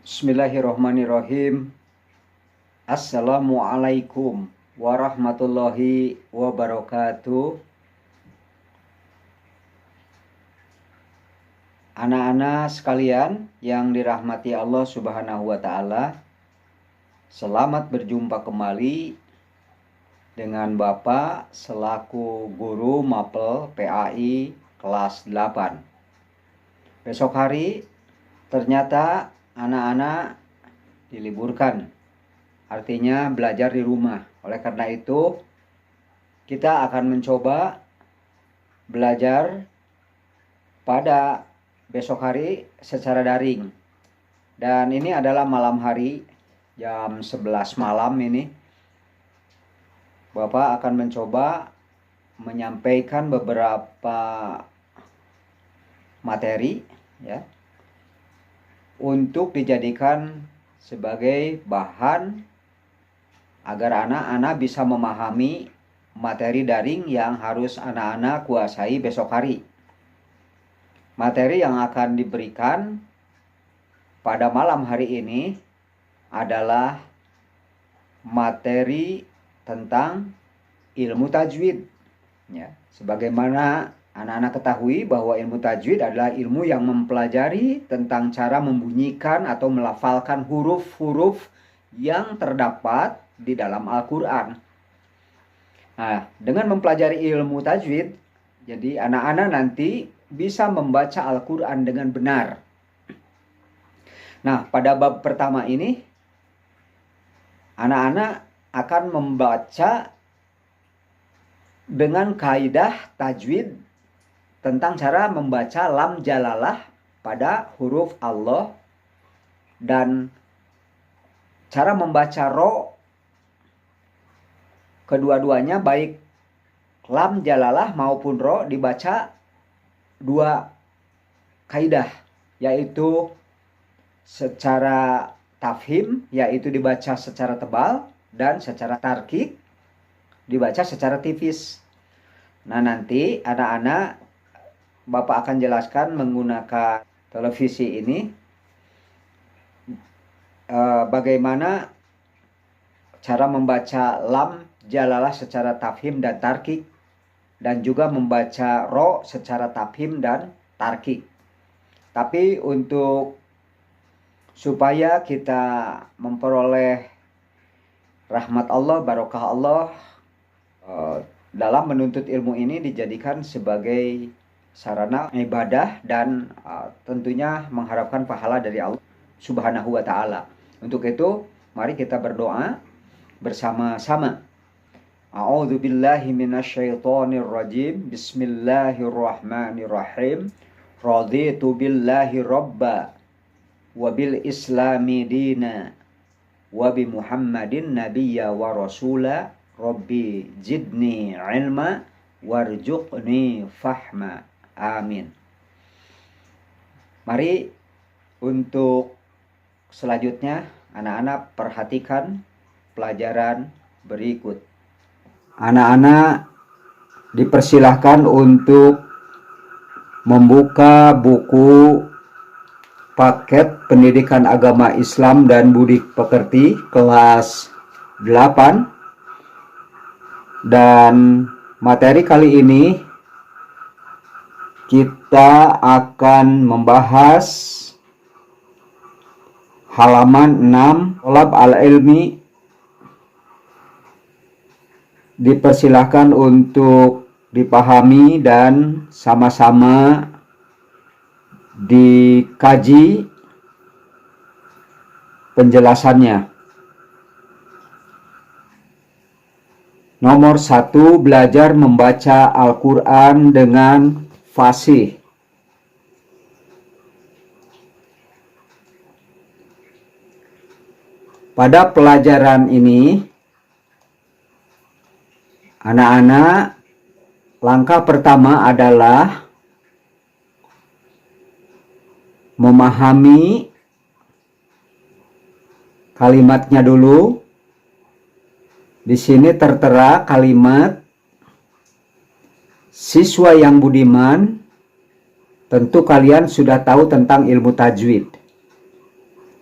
Bismillahirrahmanirrahim. Assalamualaikum warahmatullahi wabarakatuh. Anak-anak sekalian yang dirahmati Allah Subhanahu wa taala, selamat berjumpa kembali dengan Bapak selaku guru Mapel PAI kelas 8. Besok hari ternyata anak-anak diliburkan, artinya belajar di rumah. Oleh karena itu, kita akan mencoba belajar pada besok hari secara daring. Dan ini adalah malam hari, jam 11 malam ini. Bapak akan mencoba menyampaikan beberapa materi, ya, untuk dijadikan sebagai bahan agar anak-anak bisa memahami materi daring yang harus anak-anak kuasai besok hari. Materi yang akan diberikan pada malam hari ini adalah materi tentang ilmu tajwid. Ya, sebagaimana anak-anak ketahui bahwa ilmu tajwid adalah ilmu yang mempelajari tentang cara membunyikan atau melafalkan huruf-huruf yang terdapat di dalam Al-Quran. Nah, dengan mempelajari ilmu tajwid, jadi anak-anak nanti bisa membaca Al-Quran dengan benar. Nah, pada bab pertama ini, anak-anak akan membaca dengan kaidah tajwid tentang cara membaca lam jalalah pada huruf Allah dan cara membaca ro kedua-duanya, baik lam jalalah maupun ro, dibaca dua kaidah, yaitu secara tafhim, yaitu dibaca secara tebal, dan secara tarkik dibaca secara tipis. Nah, nanti anak-anak Bapak akan jelaskan menggunakan televisi ini bagaimana cara membaca lam jalalah secara tafhim dan tarkik, dan juga membaca ro secara tafhim dan tarkik. Tapi untuk supaya kita memperoleh rahmat Allah, barokah Allah dalam menuntut ilmu ini dijadikan sebagai sarana ibadah dan tentunya mengharapkan pahala dari Allah Subhanahu wa taala. Untuk itu, mari kita berdoa bersama-sama. A'udzubillahi minasyaitonirrajim. Bismillahirrahmanirrahim. Raditu billahi robba wa bil islami dina wa bi Muhammadin nabiyya wa rasula. Rabbi jidni ilma warzuqni fahma. Amin. Mari untuk selanjutnya anak-anak perhatikan pelajaran berikut. Anak-anak dipersilahkan untuk membuka buku paket pendidikan agama Islam dan budi pekerti kelas 8, dan materi kali ini kita akan membahas halaman 6, Tolab al-ilmi. Dipersilahkan untuk dipahami dan sama-sama dikaji penjelasannya. Nomor 1, belajar membaca Al-Quran dengan fasih. Pada pelajaran ini, anak-anak, langkah pertama adalah memahami kalimatnya dulu. Di sini tertera kalimat siswa yang budiman. Tentu kalian sudah tahu tentang ilmu tajwid.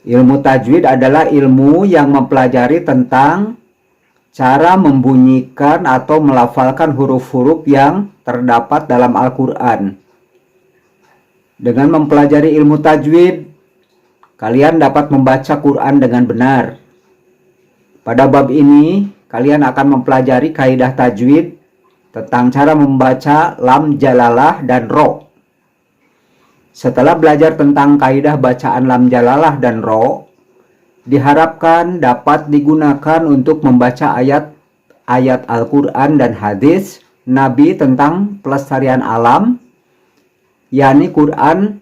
Ilmu tajwid adalah ilmu yang mempelajari tentang cara membunyikan atau melafalkan huruf-huruf yang terdapat dalam Al-Quran. Dengan mempelajari ilmu tajwid, kalian dapat membaca Quran dengan benar. Pada bab ini, kalian akan mempelajari kaidah tajwid tentang cara membaca lam jalalah dan ro. Setelah belajar tentang kaidah bacaan lam jalalah dan ro, diharapkan dapat digunakan untuk membaca ayat-ayat Al-Quran dan hadis Nabi tentang pelestarian alam, yakni Quran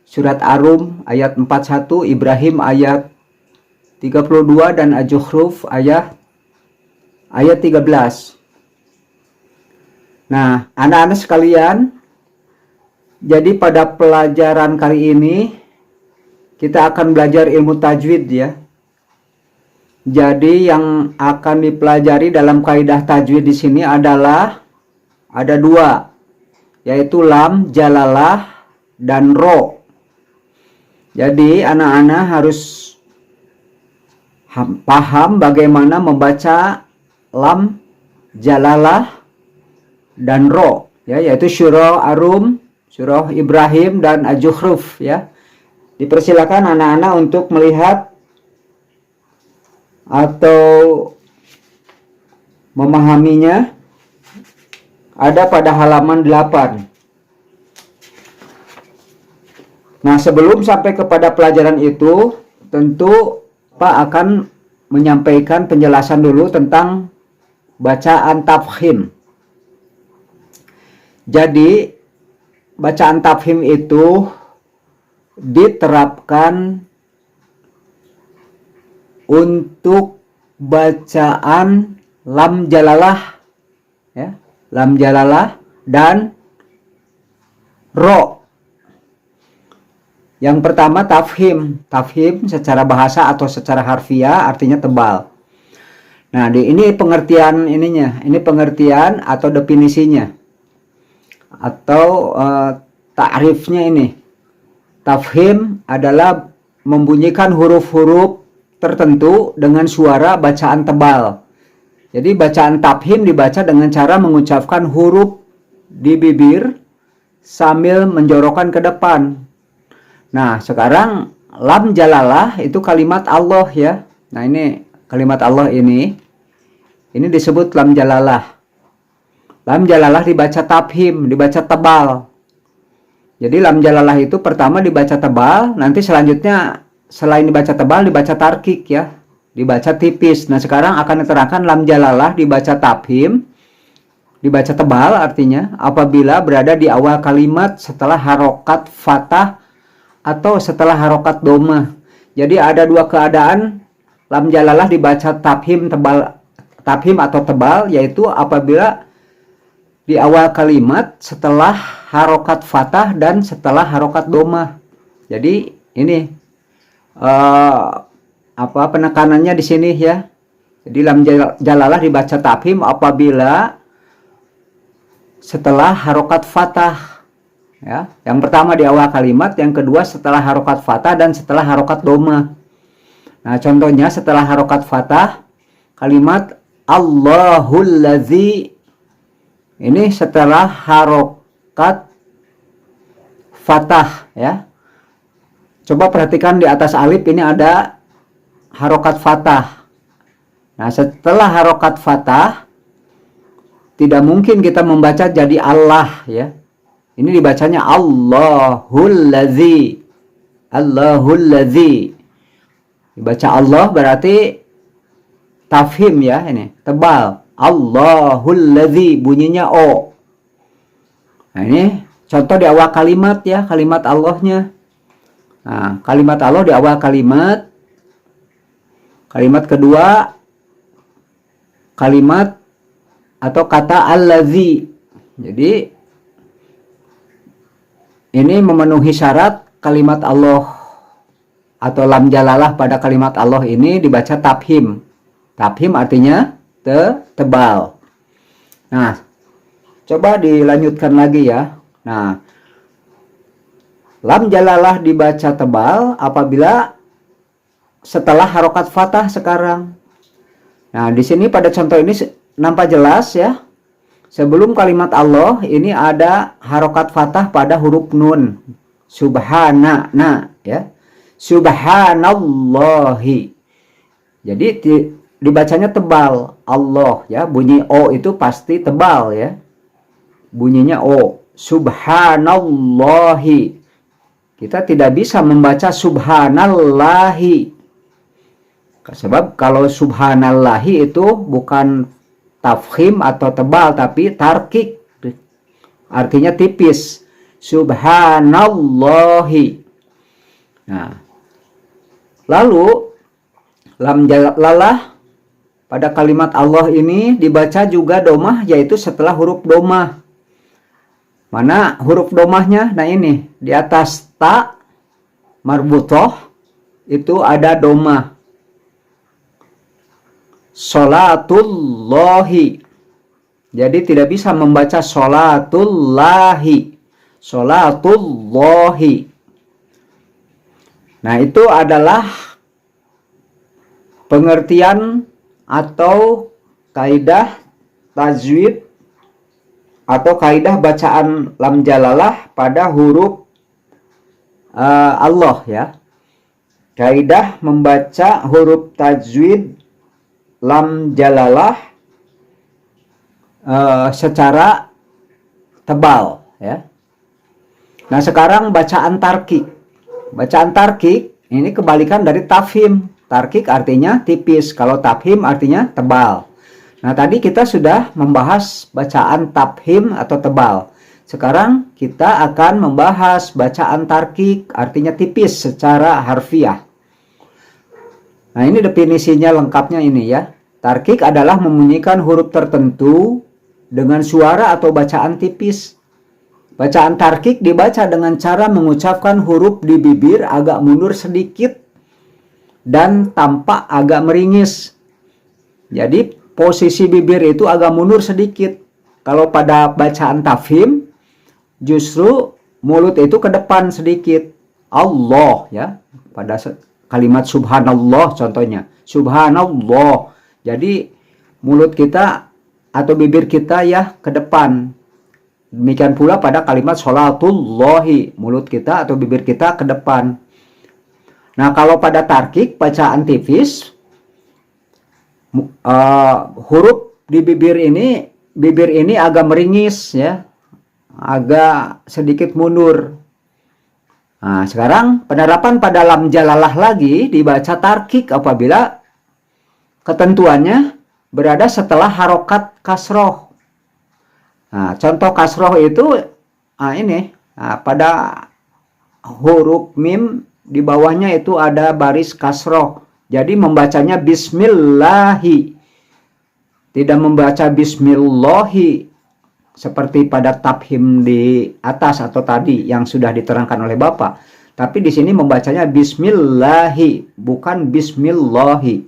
surat Ar-Rum ayat 41, Ibrahim ayat 32, dan Az-Zukhruf ayat 13. Nah, anak-anak sekalian, jadi pada pelajaran kali ini kita akan belajar ilmu tajwid ya. Jadi yang akan dipelajari dalam kaidah tajwid di sini adalah ada dua, yaitu lam jalalah dan ro. Jadi anak-anak harus paham bagaimana membaca lam jalalah dan ro ya, yaitu surah Ar-Rum, surah Ibrahim, dan Az-Zukhruf ya. Dipersilakan anak-anak untuk melihat atau memahaminya. Ada pada halaman 8. Nah, sebelum sampai kepada pelajaran itu, tentu Pak akan menyampaikan penjelasan dulu tentang bacaan tafkhim. Jadi, bacaan tafkhim itu diterapkan untuk bacaan lam jalalah ya, lam jalalah dan ro. Yang pertama tafkhim. Tafkhim secara bahasa atau secara harfiah artinya tebal. Nah, ini pengertian ininya, ini pengertian atau definisinya atau ta'rifnya ini. Tafkhim adalah membunyikan huruf-huruf tertentu dengan suara bacaan tebal. Jadi bacaan tafkhim dibaca dengan cara mengucapkan huruf di bibir sambil menjorokkan ke depan. Nah, sekarang lam jalalah itu kalimat Allah ya. Nah, ini kalimat Allah ini disebut lam jalalah. Lam jalalah dibaca tafkhim, dibaca tebal. Jadi lam jalalah itu pertama dibaca tebal, nanti selanjutnya selain dibaca tebal dibaca tarkik ya, dibaca tipis. Nah, sekarang akan diterangkan lam jalalah dibaca tafkhim, dibaca tebal artinya apabila berada di awal kalimat setelah harokat fathah atau setelah harokat doma. Jadi ada dua keadaan lam jalalah dibaca tafkhim tebal, tafkhim atau tebal, yaitu apabila di awal kalimat setelah harokat fathah dan setelah harokat doma. Jadi ini penekanannya di sini ya. Jadi lam jalalah dibaca tafkhim apabila setelah harokat fathah ya. Yang pertama di awal kalimat, yang kedua setelah harokat fathah dan setelah harokat doma. Nah, contohnya setelah harokat fathah kalimat Allahul ladzi, ini setelah harokat fathah ya. Coba perhatikan di atas alif ini ada harokat fathah. Nah, setelah harokat fathah tidak mungkin kita membaca jadi Allah ya. Ini dibacanya Allahul ladzi. Allahul ladzi. Dibaca Allah berarti tafkhim ya, ini tebal. Allahul ladzi, bunyinya O. Nah, ini contoh di awal kalimat ya, kalimat Allahnya. Nah, kalimat Allah di awal kalimat. Kalimat kedua kalimat atau kata allazi. Jadi ini memenuhi syarat kalimat Allah atau lam jalalah pada kalimat Allah ini dibaca tafkhim. Tafkhim artinya tebal. Nah, coba dilanjutkan lagi ya. Nah, lam jalalah dibaca tebal apabila setelah harokat fathah sekarang. Nah, di sini pada contoh ini nampak jelas ya. Sebelum kalimat Allah ini ada harokat fathah pada huruf nun. Subhana, nah ya. Subhanallahi. Jadi dibacanya tebal. Allah ya, bunyi O itu pasti tebal ya. Bunyinya O. Subhanallahi. Kita tidak bisa membaca subhanallahi. Sebab kalau subhanallahi itu bukan tafkhim atau tebal, tapi tarkik. Artinya tipis. Subhanallahi. Nah, lalu lam jalalah pada kalimat Allah ini dibaca juga domah, yaitu setelah huruf domah. Mana huruf domahnya? Nah ini di atas ta marbutoh itu ada domah. Sholatullahi. Jadi tidak bisa membaca sholatullahi. Sholatullahi. Nah itu adalah pengertian atau kaidah tajwid atau kaidah bacaan lam jalalah pada huruf Allah ya. Kaidah membaca huruf tajwid lam jalalah secara tebal ya. Nah sekarang bacaan tarkik. Bacaan tarkik ini kebalikan dari tafhim. Tarkik artinya tipis, kalau tafhim artinya tebal. Nah tadi kita sudah membahas bacaan tafhim atau tebal. Sekarang kita akan membahas bacaan tarkik artinya tipis secara harfiah. Nah ini definisinya lengkapnya ini ya. Tarkik adalah membunyikan huruf tertentu dengan suara atau bacaan tipis. Bacaan tarkik dibaca dengan cara mengucapkan huruf di bibir agak mundur sedikit dan tampak agak meringis. Jadi posisi bibir itu agak mundur sedikit. Kalau pada bacaan tafhim justru mulut itu ke depan sedikit. Allah ya. Pada kalimat subhanallah contohnya. Subhanallah. Jadi mulut kita atau bibir kita ya ke depan. Demikian pula pada kalimat sholatullahi. Mulut kita atau bibir kita ke depan. Nah kalau pada tarkik bacaan tipis, huruf di bibir ini agak meringis ya. Agak sedikit mundur. Nah sekarang penerapan pada lam jalalah lagi dibaca tarkik apabila ketentuannya berada setelah harokat kasroh. Nah, contoh kasroh itu ini pada huruf mim di bawahnya itu ada baris kasroh. Jadi membacanya bismillahi. Tidak membaca bismillahi seperti pada tafhim di atas atau tadi yang sudah diterangkan oleh Bapak. Tapi di sini membacanya bismillahi, bukan bismillahi.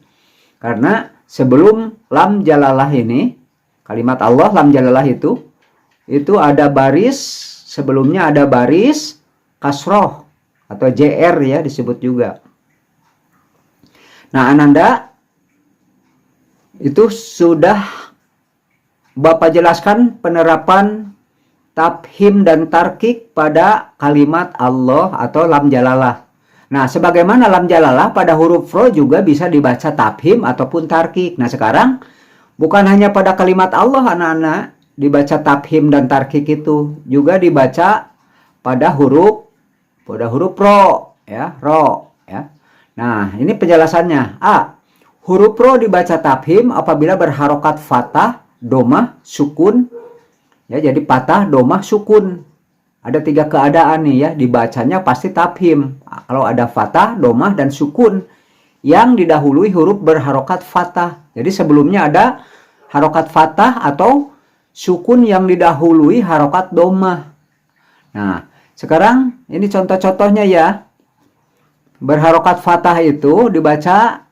Karena sebelum lam jalalah ini, kalimat Allah lam jalalah itu ada baris, sebelumnya ada baris kasroh atau JR ya disebut juga. Nah Ananda, itu sudah Bapak jelaskan penerapan tafhim dan tarkik pada kalimat Allah atau lam jalalah. Nah, sebagaimana lam jalalah pada huruf ro juga bisa dibaca tafhim ataupun tarkik. Nah, sekarang bukan hanya pada kalimat Allah anak-anak dibaca tafhim dan tarkik itu, juga dibaca pada huruf ro ya, ro ya. Nah, ini penjelasannya. A. Huruf ro dibaca tafhim apabila berharokat fathah, domah, sukun. Ya, jadi patah, domah, sukun. Ada 3 keadaan nih ya, dibacanya pasti tafhim. Kalau ada fathah, domah, dan sukun yang didahului huruf berharokat fathah. Jadi sebelumnya ada harokat fathah atau sukun yang didahului harokat domah. Nah, sekarang ini contoh-contohnya ya. Berharokat fathah itu dibaca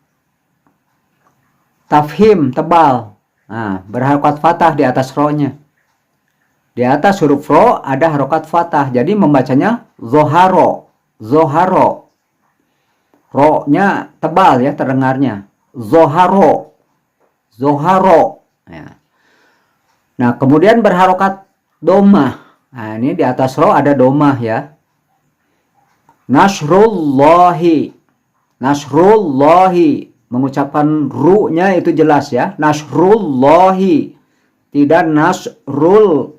tafhim, tebal. Nah, berharokat fathah di atas ro-nya. Di atas huruf ro ada harokat fathah. Jadi membacanya zoharo. Zoharo. Ro-nya tebal ya terdengarnya. Zoharo. Zoharo. Ya. Nah, kemudian berharokat domah. Nah, ini di atas ro ada domah ya. Nasrullahi. Nasrullahi. Mengucapkan ru-nya itu jelas ya. Nasrullahi. Tidak nasrul.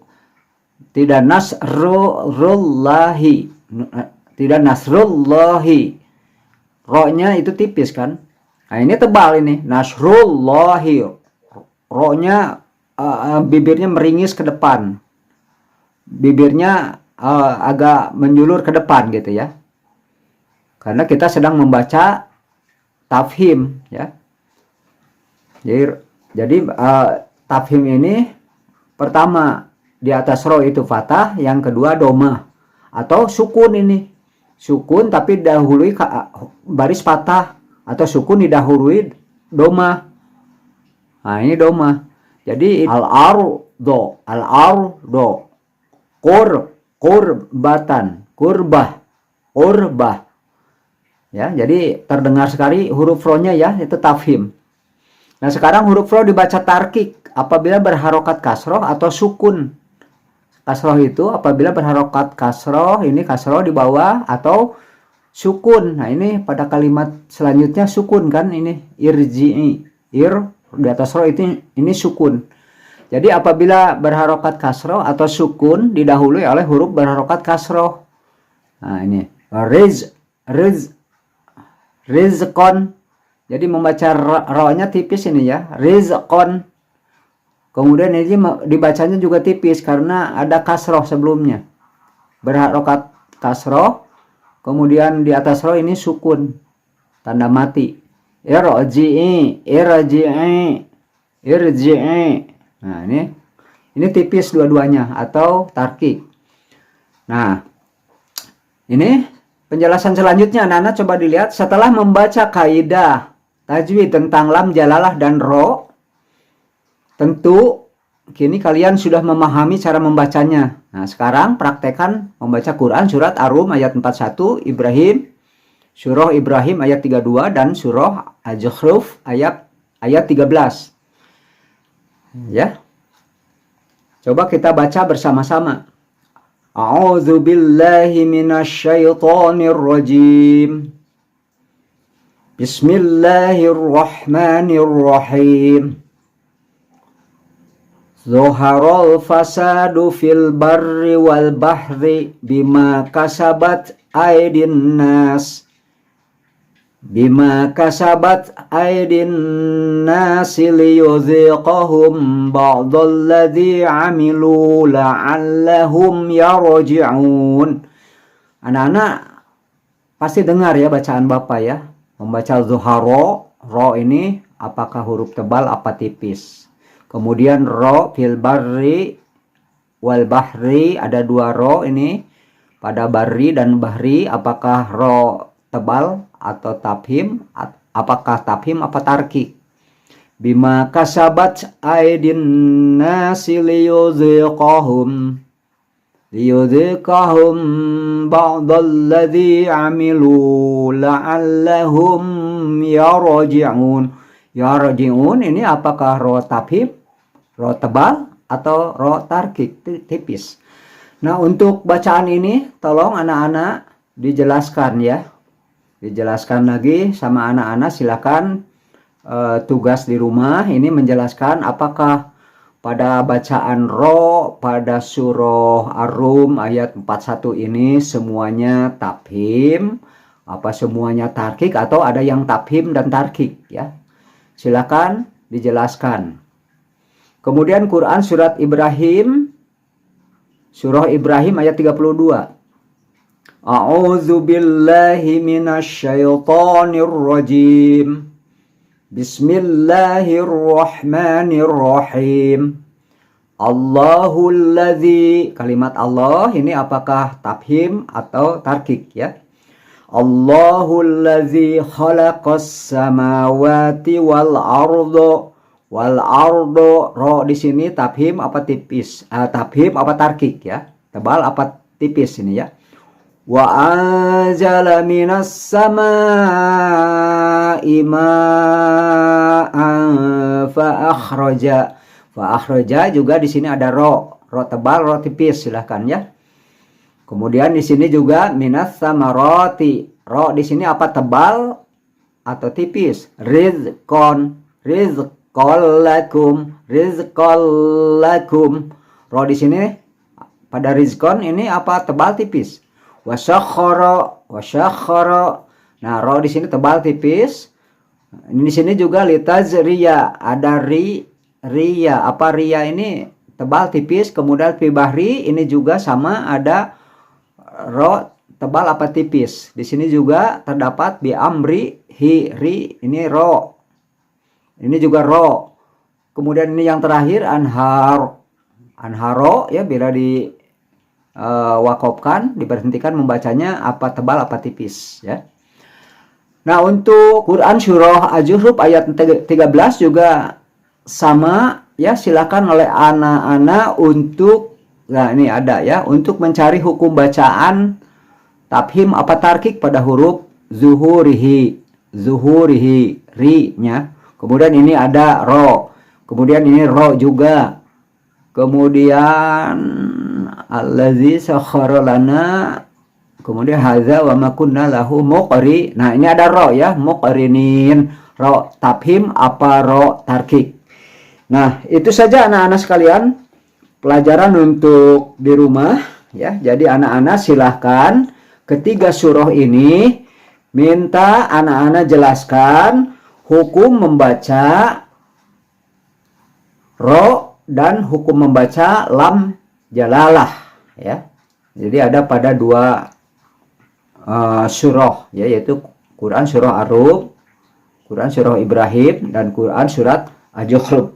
Tidak nasrullahi. Tidak nasrullahi. Ro-nya itu tipis kan. Nah, ini tebal ini. Nasrullahi. Ro-nya bibirnya meringis ke depan. Bibirnya agak menjulur ke depan gitu ya. Karena kita sedang membaca tafhim ya. Jadi tafhim ini pertama di atas ro itu fathah, yang kedua domah atau sukun ini. Sukun tapi dahului baris fathah atau sukun didahului domah. Nah, ini domah. Jadi al-ardo, al-ardo. Kurbatan, kurbah, urbah. Ya, jadi terdengar sekali huruf ro-nya ya, itu tafhim. Nah, sekarang huruf ro dibaca tarkik apabila berharokat kasroh atau sukun. Kasroh itu apabila berharokat kasroh, ini kasroh di bawah atau sukun. Nah, ini pada kalimat selanjutnya sukun kan, ini irji'i. Di atas ro itu ini sukun. Jadi apabila berharokat kasroh atau sukun didahului oleh huruf berharokat kasroh. Nah, ini rizqon. Jadi membaca ro-nya tipis ini ya, rizqon. Kemudian ini dibacanya juga tipis karena ada kasroh sebelumnya. Berharokat kasroh, kemudian di atas ro ini sukun, tanda mati. Irji'i, irji'i, irji'i. Nah, ini tipis dua-duanya atau tarkik. Nah, ini penjelasan selanjutnya anak-anak coba dilihat setelah membaca kaidah tajwid tentang lam, jalalah dan ro. Tentu kini kalian sudah memahami cara membacanya. Nah, sekarang praktekkan membaca Quran surat Ar-Rum ayat 41, Ibrahim, surah Ibrahim ayat 32 dan surah Az-Zukhruf ayat 13. Ya. Coba kita baca bersama-sama. A'udzu billahi minasyaitonir rajim. Bismillahirrahmanirrahim. Zuharal fasadu fil barri wal bahri bima kasabat aydin nas. Bima kasabat aydin nasi liyuziqahum ba'dalladzi amilu la'allahum yarji'un. Anak-anak pasti dengar ya bacaan Bapak ya. Membaca zuharo, ro ini apakah huruf tebal apa tipis. Kemudian ro fil barri wal bahri, ada dua ro ini pada barri dan bahri, apakah ro tebal atau tafhim, apakah tafhim apa tarkik. Bima kasabat aydin nasi liyuziqahum ba'dalladzi amilu la'allahum yarji'un. Yarji'un ini apakah ro tafhim, ro tebal atau ro tarkik tipis. Nah, untuk bacaan ini tolong anak-anak dijelaskan ya. Dijelaskan lagi sama anak-anak, silakan tugas di rumah ini menjelaskan apakah pada bacaan ro pada surah Ar-Rum ayat 41 ini semuanya tafhim, apa semuanya tarkik atau ada yang tafhim dan tarkik ya. Silakan dijelaskan. Kemudian Quran surat Ibrahim, surah Ibrahim ayat 32. A'udzu billahi minasyaitonir rajim. Bismillahirrahmanirrahim. Allahul ladzi, kalimat Allah ini apakah tafhim atau tarkik ya? Allahul ladzi khalaqas samawati wal ardo. Wal ardo, ro di sini tafhim apa tipis? Tafhim apa tarkik ya? Tebal apa tipis ini ya? Wa anzala minas samaa'i ma'an fa akhraja juga di sini ada ro tebal, ro tipis, silahkan ya. Kemudian di sini juga minas samarati, ro di sini apa, tebal atau tipis? Rizqon lakum, ro di sini pada rizqon ini apa, tebal tipis? Wasyakhara. Nah, ro di sini tebal tipis. Ini di sini juga litazriya, ada ria. Apa ria ini? Tebal tipis. Kemudian fi bahri ini juga sama, ada ro tebal apa tipis. Di sini juga terdapat bi amri ri, ini ro. Ini juga ro. Kemudian ini yang terakhir anharo ya, bila di wakopkan, diberhentikan membacanya apa tebal apa tipis ya. Nah, untuk Quran surah Az-Zukhruf ayat 13 juga sama ya, silakan oleh anak-anak untuk, nah ini ada ya, untuk mencari hukum bacaan tafhim apa tarkik pada huruf zuhurihi ri nya. Kemudian ini ada ro, kemudian ini ro juga. Kemudian allazi sakhkhara lana, kemudian hadza wa ma kunna lahu muqri. Nah, ini ada ro ya, muqrinin, ro tafhim apa ro tarkik. Nah, itu saja anak-anak sekalian pelajaran untuk di rumah ya. Jadi anak-anak silahkan ketiga surah ini minta anak-anak jelaskan hukum membaca ro dan hukum membaca lam jalalah ya. Jadi ada pada dua surah ya, yaitu Quran surah Ar-Rum, Quran surah Ibrahim, dan Quran surat Az-Zukhruf.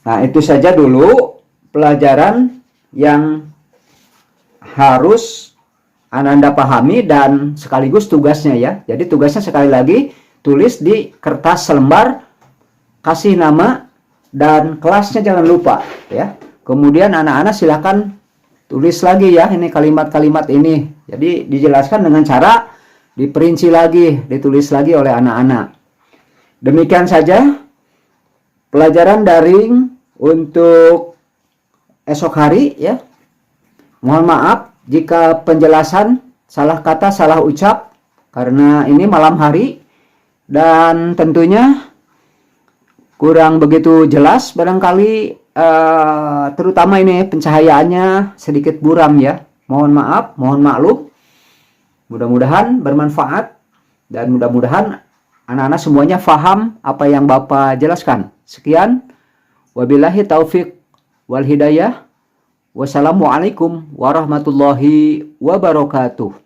Nah, itu saja dulu pelajaran yang harus Anda pahami dan sekaligus tugasnya ya. Jadi tugasnya sekali lagi, tulis di kertas selembar, kasih nama dan kelasnya jangan lupa ya. Kemudian anak-anak silakan tulis lagi ya, ini kalimat-kalimat ini. Jadi dijelaskan dengan cara diperinci lagi, ditulis lagi oleh anak-anak. Demikian saja pelajaran daring untuk esok hari ya. Mohon maaf jika penjelasan salah kata, salah ucap, karena ini malam hari dan tentunya kurang begitu jelas barangkali, terutama ini pencahayaannya sedikit buram ya. Mohon maaf, mohon maklum. Mudah-mudahan bermanfaat dan mudah-mudahan anak-anak semuanya paham apa yang Bapak jelaskan. Sekian, wabillahi taufik wal hidayah. Wassalamualaikum warahmatullahi wabarakatuh.